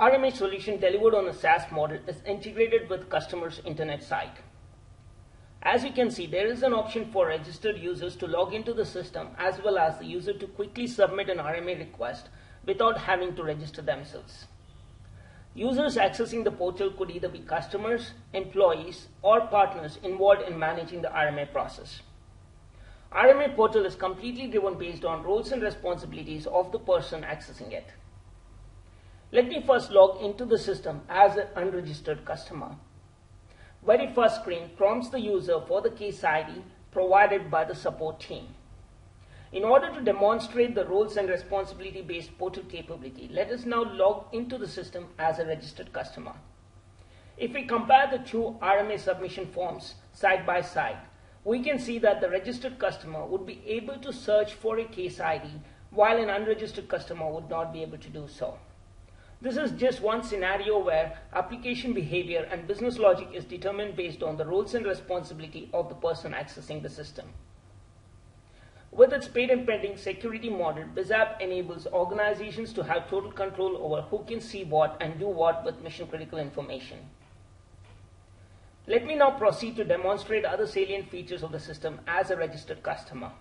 RMA solution delivered on a SaaS model is integrated with customer's internet site. As you can see, there is an option for registered users to log into the system as well as the user to quickly submit an RMA request without having to register themselves. Users accessing the portal could either be customers, employees, or partners involved in managing the RMA process. RMA portal is completely driven based on roles and responsibilities of the person accessing it. Let me first log into the system as an unregistered customer. Very first screen prompts the user for the case ID provided by the support team. In order to demonstrate the roles and responsibility based portal capability, let us now log into the system as a registered customer. If we compare the two RMA submission forms side by side, we can see that the registered customer would be able to search for a case ID while an unregistered customer would not be able to do so. This is just one scenario where application behavior and business logic is determined based on the roles and responsibility of the person accessing the system. With its patent pending security model, BizAPP enables organizations to have total control over who can see what and do what with mission critical information. Let me now proceed to demonstrate other salient features of the system as a registered customer.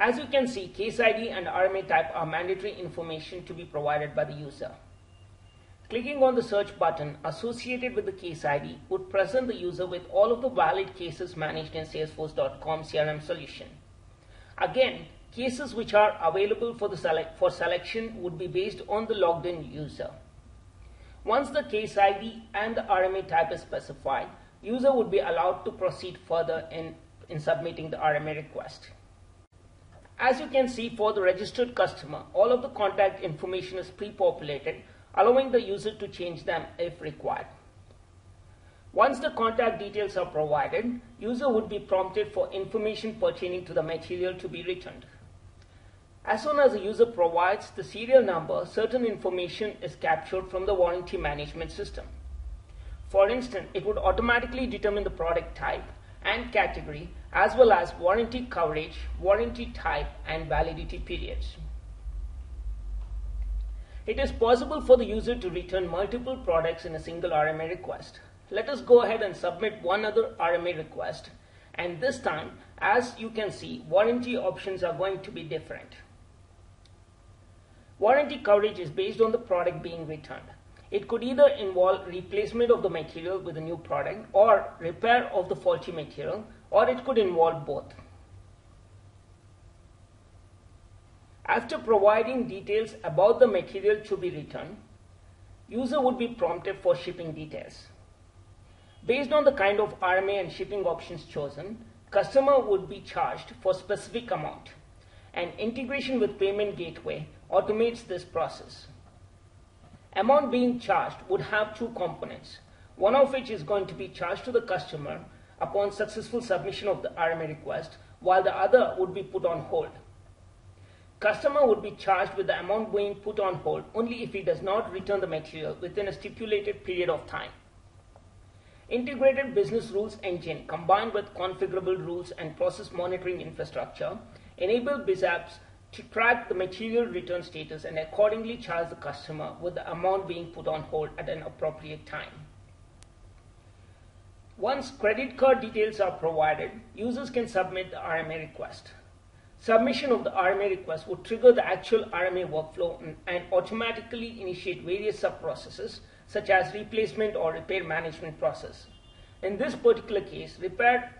As you can see, case ID and RMA type are mandatory information to be provided by the user. Clicking on the search button associated with the case ID would present the user with all of the valid cases managed in Salesforce.com CRM solution. Again, cases which are available for selection would be based on the logged in user. Once the case ID and the RMA type is specified, user would be allowed to proceed further in submitting the RMA request. As you can see, for the registered customer, all of the contact information is pre-populated, allowing the user to change them if required. Once the contact details are provided, user would be prompted for information pertaining to the material to be returned. As soon as the user provides the serial number, certain information is captured from the warranty management system. For instance, it would automatically determine the product type and category as well as warranty coverage, warranty type, and validity periods. It is possible for the user to return multiple products in a single RMA request. Let us go ahead and submit one other RMA request, and this time, as you can see, warranty options are going to be different. Warranty coverage is based on the product being returned. It could either involve replacement of the material with a new product or repair of the faulty material, or it could involve both. After providing details about the material to be returned, user would be prompted for shipping details. Based on the kind of RMA and shipping options chosen, customer would be charged for specific amount, and integration with payment gateway automates this process. Amount being charged would have two components, one of which is going to be charged to the customer upon successful submission of the RMA request, while the other would be put on hold. Customer would be charged with the amount being put on hold only if he does not return the material within a stipulated period of time. Integrated business rules engine combined with configurable rules and process monitoring infrastructure enable BizApps to track the material return status and accordingly charge the customer with the amount being put on hold at an appropriate time. Once credit card details are provided, users can submit the RMA request. Submission of the RMA request would trigger the actual RMA workflow and automatically initiate various sub-processes such as replacement or repair management process. In this particular case, repair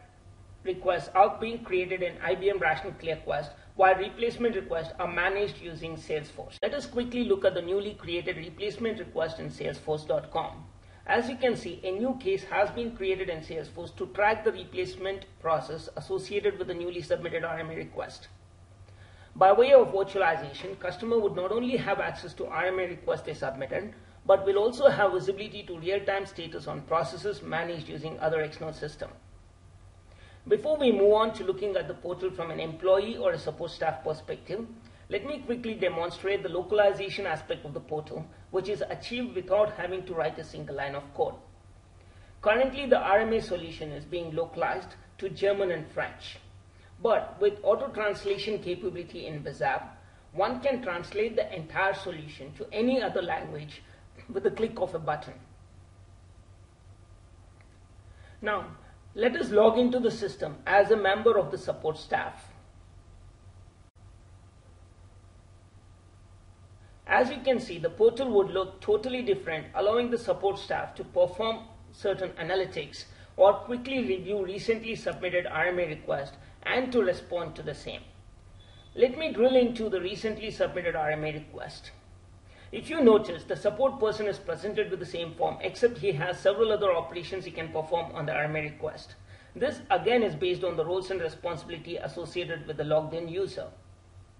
requests are being created in IBM Rational ClearQuest, while replacement requests are managed using Salesforce. Let us quickly look at the newly created replacement request in Salesforce.com. As you can see, a new case has been created in Salesforce to track the replacement process associated with the newly submitted RMA request. By way of virtualization, customer would not only have access to RMA request they submitted, but will also have visibility to real-time status on processes managed using other external systems. Before we move on to looking at the portal from an employee or a support staff perspective, let me quickly demonstrate the localization aspect of the portal, which is achieved without having to write a single line of code. Currently, the RMA solution is being localized to German and French. But with auto-translation capability in BizAPP, one can translate the entire solution to any other language with the click of a button. Now, let us log into the system as a member of the support staff. As you can see, the portal would look totally different, allowing the support staff to perform certain analytics or quickly review recently submitted RMA requests and to respond to the same. Let me drill into the recently submitted RMA request. If you notice, the support person is presented with the same form, except he has several other operations he can perform on the RMA request. This again is based on the roles and responsibility associated with the logged in user.